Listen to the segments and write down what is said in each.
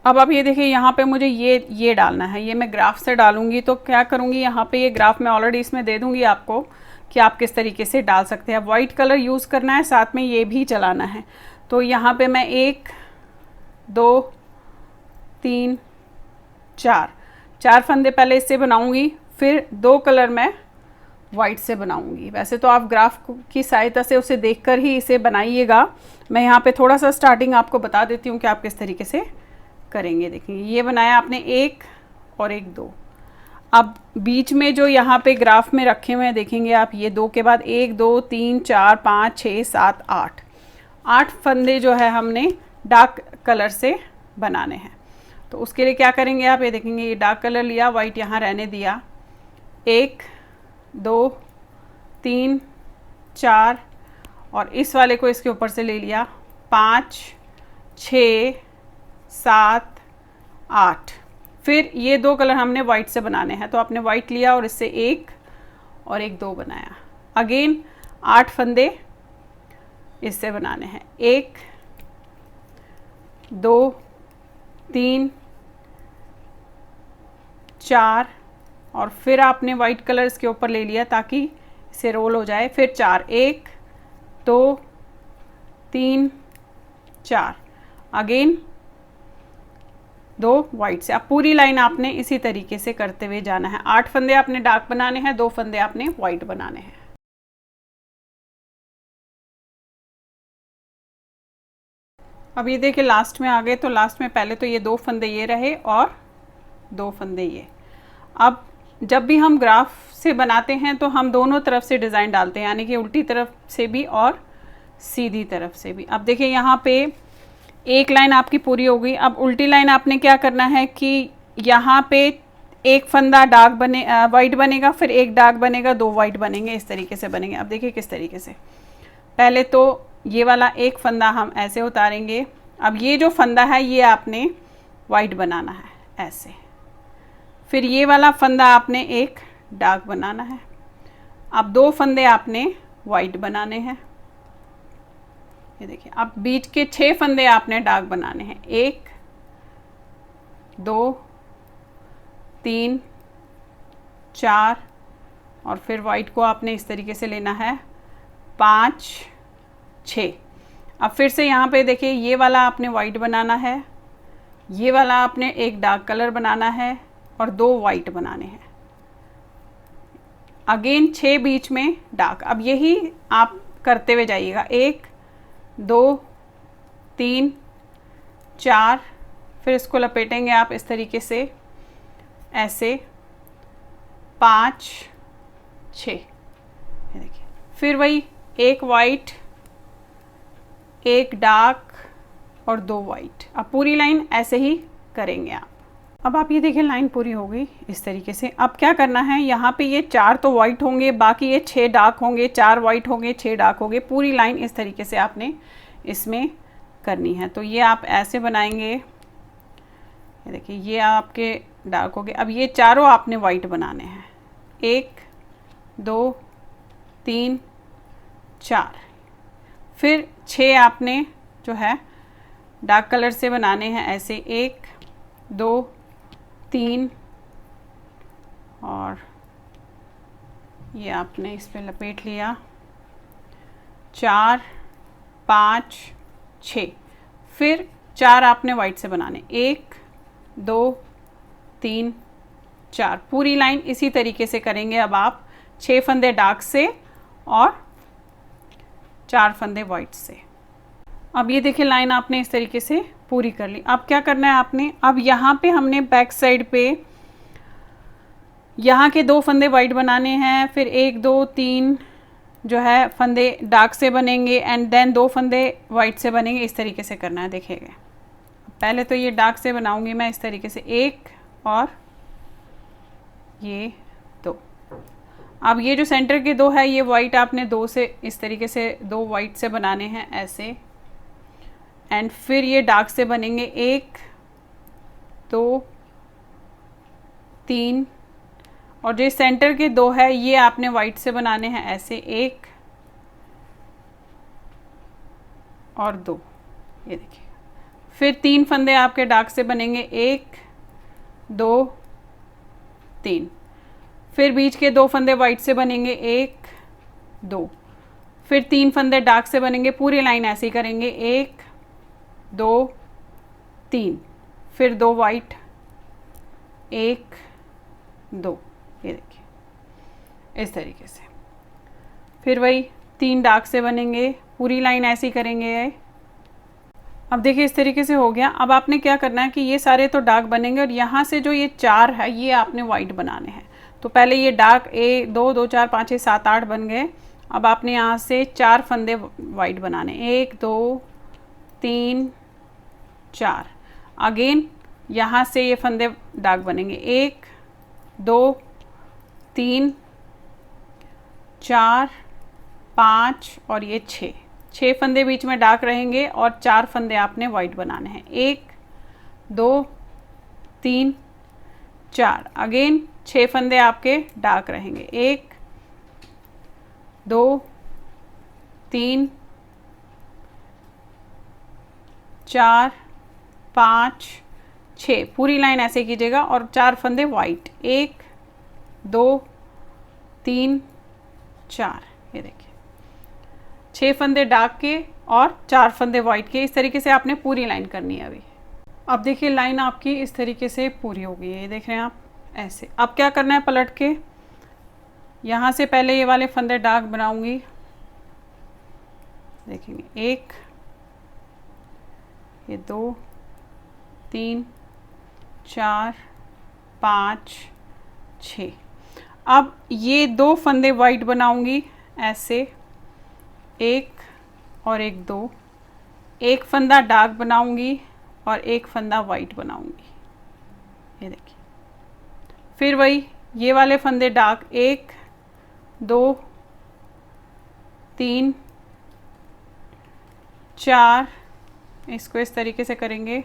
अब आप ये देखिए यहाँ पे मुझे ये डालना है, ये मैं ग्राफ से डालूंगी। तो क्या करूँगी, यहाँ पे ये ग्राफ मैं ऑलरेडी इसमें दे दूँगी आपको कि आप किस तरीके से डाल सकते हैं। वाइट कलर यूज़ करना है, साथ में ये भी चलाना है। तो यहाँ पे मैं 1 2 3 4 फंदे पहले इससे बनाऊंगी, फिर 2 कलर मैं वाइट से बनाऊंगी। वैसे तो आप ग्राफ की सहायता से उसे देखकर ही इसे बनाइएगा। मैं यहाँ पे थोड़ा सा स्टार्टिंग आपको बता देती हूँ कि आप किस तरीके से करेंगे। देखिए ये बनाया आपने 1 और 1 2। अब बीच में जो यहाँ पे ग्राफ में रखे हुए हैं देखेंगे आप, ये 2 के बाद 1 2 3 4 5 6 7 8 फंदे जो है हमने डार्क कलर से बनाने हैं। तो उसके लिए क्या करेंगे आप, ये देखेंगे ये डार्क कलर लिया, वाइट यहाँ रहने दिया, 1 2 3 4 और इस वाले को इसके ऊपर से ले लिया, 5 6 7 8। फिर ये 2 कलर हमने वाइट से बनाने हैं, तो आपने वाइट लिया और इससे 1 और 1 2 बनाया। अगेन 8 फंदे इससे बनाने हैं, 1 2 3 4 और फिर आपने वाइट कलर इसके ऊपर ले लिया ताकि इसे रोल हो जाए, फिर 4 1 2 3 4 अगेन 2 वाइट से। अब पूरी लाइन आपने इसी तरीके से करते हुए जाना है। 8 फंदे आपने डार्क बनाने हैं, 2 फंदे आपने वाइट बनाने हैं। अब ये देखिए लास्ट में आ गए, तो लास्ट में पहले तो ये 2 फंदे ये रहे और 2 फंदे ये। अब जब भी हम ग्राफ से बनाते हैं तो हम दोनों तरफ से डिज़ाइन डालते हैं, यानी कि उल्टी तरफ से भी और सीधी तरफ से भी। अब देखिए यहाँ पे एक लाइन आपकी पूरी हो गई। अब उल्टी लाइन आपने क्या करना है कि यहाँ पे एक फंदा डार्क बने वाइट बनेगा, फिर एक डार्क बनेगा, 2 वाइट बनेंगे, इस तरीके से बनेंगे। अब देखिए किस तरीके से, पहले तो ये वाला एक फंदा हम ऐसे उतारेंगे। अब ये जो फंदा है ये आपने वाइट बनाना है ऐसे, फिर ये वाला फंदा आपने एक डार्क बनाना है। अब 2 फंदे आपने वाइट बनाने हैं, ये देखिए। अब बीच के 6 फंदे आपने डार्क बनाने हैं, 1 2 3 4 और फिर वाइट को आपने इस तरीके से लेना है, 5 6। अब फिर से यहाँ पे देखिए ये वाला आपने वाइट बनाना है, ये वाला आपने एक डार्क कलर बनाना है और 2 वाइट बनाने हैं। अगेन 6 बीच में डार्क। अब यही आप करते हुए जाइएगा, 1 2 3 4, फिर इसको लपेटेंगे आप इस तरीके से ऐसे, 5 6, ये देखिए। फिर वही एक वाइट, एक डार्क और 2 वाइट। अब पूरी लाइन ऐसे ही करेंगे आप। अब आप ये देखिए लाइन पूरी हो गई इस तरीके से। अब क्या करना है, यहाँ पे ये 4 तो वाइट होंगे, बाकी ये 6 डार्क होंगे, 4 वाइट होंगे, 6 डार्क होंगे। पूरी लाइन इस तरीके से आपने इसमें करनी है। तो ये आप ऐसे बनाएंगे, ये देखिए ये आपके डार्क हो गए। अब ये चारों आपने वाइट बनाने हैं, 1 2 3 4, फिर 6 आपने जो है डार्क कलर से बनाने हैं ऐसे, 1 2 3 और ये आपने इस पे लपेट लिया, 4 5 6, फिर 4 आपने वाइट से बनाने, 1 2 3 4। पूरी लाइन इसी तरीके से करेंगे। अब आप 6 फंदे डार्क से और 4 फंदे वाइट से। अब ये देखिए लाइन आपने इस तरीके से पूरी कर ली। अब क्या करना है आपने, अब यहाँ पे हमने बैक साइड पे यहाँ के 2 फंदे वाइट बनाने हैं, फिर 1 2 3 जो है फंदे डार्क से बनेंगे एंड देन 2 फंदे वाइट से बनेंगे। इस तरीके से करना है, देखिएगा। पहले तो ये डार्क से बनाऊंगी मैं इस तरीके से, 1 और ये 2। अब ये जो सेंटर के 2 है ये वाइट आपने 2 से इस तरीके से 2 वाइट से बनाने हैं ऐसे, एंड फिर ये डार्क से बनेंगे 1 2 3 और जो सेंटर के 2 है ये आपने वाइट से बनाने हैं ऐसे, 1 और 2, ये देखिए। फिर 3 फंदे आपके डार्क से बनेंगे, 1 2 3। फिर बीच के 2 फंदे वाइट से बनेंगे, 1 2। फिर 3 फंदे डार्क से बनेंगे, पूरी लाइन ऐसे ही करेंगे, 1 2 3। फिर 2 वाइट, 1 2, ये देखिए इस तरीके से। फिर वही 3 डार्क से बनेंगे, पूरी लाइन ऐसे ही करेंगे। अब देखिए इस तरीके से हो गया। अब आपने क्या करना है कि ये सारे तो डार्क बनेंगे और यहाँ से जो ये 4 है ये आपने वाइट बनाने हैं। तो पहले ये डार्क 1 2 2 4 5 6 7 8 बन गए। अब आपने यहाँ से 4 फंदे वाइट बनाने, 1 2 3 4। अगेन यहाँ से ये फंदे डार्क बनेंगे, 1 2 3 4 5 और ये 6 फंदे बीच में डार्क रहेंगे और 4 फंदे आपने वाइट बनाने हैं, 1 2 3 4। अगेन 6 फंदे आपके डार्क रहेंगे, 1 2 3 4 5 6। पूरी लाइन ऐसे कीजिएगा और 4 फंदे वाइट, 1 2 3 4। ये देखिए 6 फंदे डार्क के और 4 फंदे वाइट के। इस तरीके से आपने पूरी लाइन करनी है अभी। अब देखिए लाइन आपकी इस तरीके से पूरी हो गई है, ये देख रहे हैं आप ऐसे। अब क्या करना है, पलट के यहाँ से पहले ये वाले फंदे डार्क बनाऊंगी, देखेंगे 1 ये 2 3 4 5 6। अब ये 2 फंदे वाइट बनाऊंगी ऐसे, 1 और 1 2। एक फंदा डार्क बनाऊंगी और एक फंदा वाइट बनाऊंगी, ये देखिए। फिर वही ये वाले फंदे डार्क, 1 2 3 4, इसको इस तरीके से करेंगे,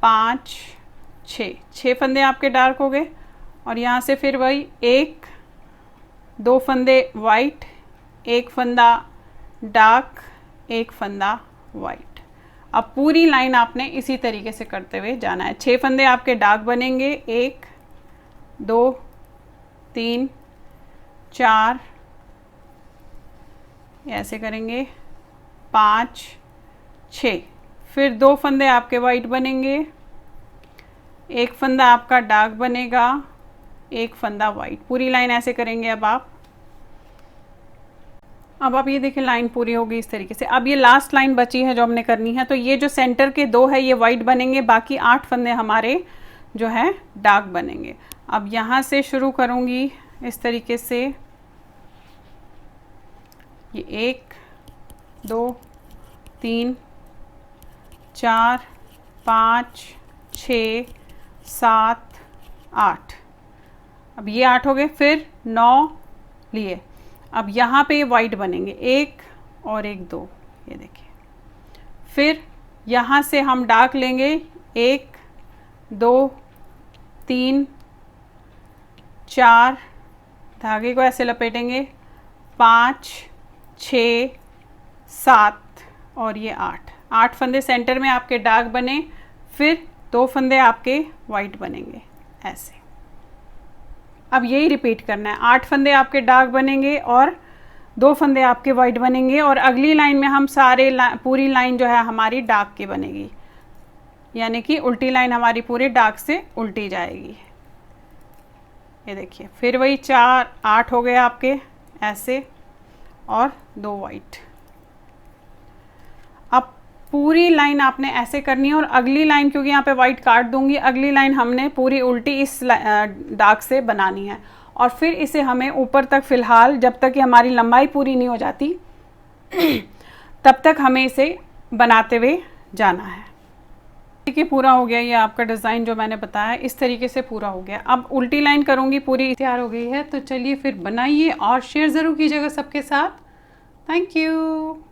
5 6 फंदे आपके डार्क हो गए। और यहाँ से फिर वही 1 2 फंदे वाइट, एक फंदा डार्क, एक फंदा वाइट। अब पूरी लाइन आपने इसी तरीके से करते हुए जाना है। 6 फंदे आपके डार्क बनेंगे, 1 2 3 4, ऐसे करेंगे, 5 6। फिर 2 फंदे आपके वाइट बनेंगे, एक फंदा आपका डार्क बनेगा, एक फंदा वाइट। पूरी लाइन ऐसे करेंगे अब आप ये देखिए लाइन पूरी होगी इस तरीके से। अब ये लास्ट लाइन बची है जो हमने करनी है। तो ये जो सेंटर के 2 है ये वाइट बनेंगे, बाकी 8 फंदे हमारे जो है डार्क बनेंगे। अब यहाँ से शुरू करूँगी इस तरीके से, ये 1 2 3 4 5 6 7 8। अब ये 8 हो गए, फिर 9 लिए। अब यहाँ पे ये वाइट बनेंगे, 1 और 1 2, ये देखिए। फिर यहाँ से हम डार्क लेंगे, 1 2 3 4, धागे को ऐसे लपेटेंगे, 5 6 7 और ये 8 फंदे सेंटर में आपके डार्क बने। फिर 2 फंदे आपके वाइट बनेंगे ऐसे। अब यही रिपीट करना है, 8 फंदे आपके डार्क बनेंगे और 2 फंदे आपके वाइट बनेंगे। और अगली लाइन में हम पूरी लाइन जो है हमारी डार्क की बनेगी, यानी कि उल्टी लाइन हमारी पूरे डार्क से उल्टी जाएगी, ये देखिए। फिर वही 4 8 हो गए आपके ऐसे और 2 वाइट। अब पूरी लाइन आपने ऐसे करनी है और अगली लाइन, क्योंकि यहाँ पे वाइट काट दूंगी, अगली लाइन हमने पूरी उल्टी इस डार्क से बनानी है। और फिर इसे हमें ऊपर तक, फ़िलहाल जब तक कि हमारी लंबाई पूरी नहीं हो जाती तब तक हमें इसे बनाते हुए जाना है। ठीक है, पूरा हो गया ये आपका डिज़ाइन जो मैंने बताया, इस तरीके से पूरा हो गया। अब उल्टी लाइन करूँगी, पूरी तैयार हो गई है। तो चलिए फिर बनाइए और शेयर ज़रूर कीजिएगा सबके साथ। Thank you.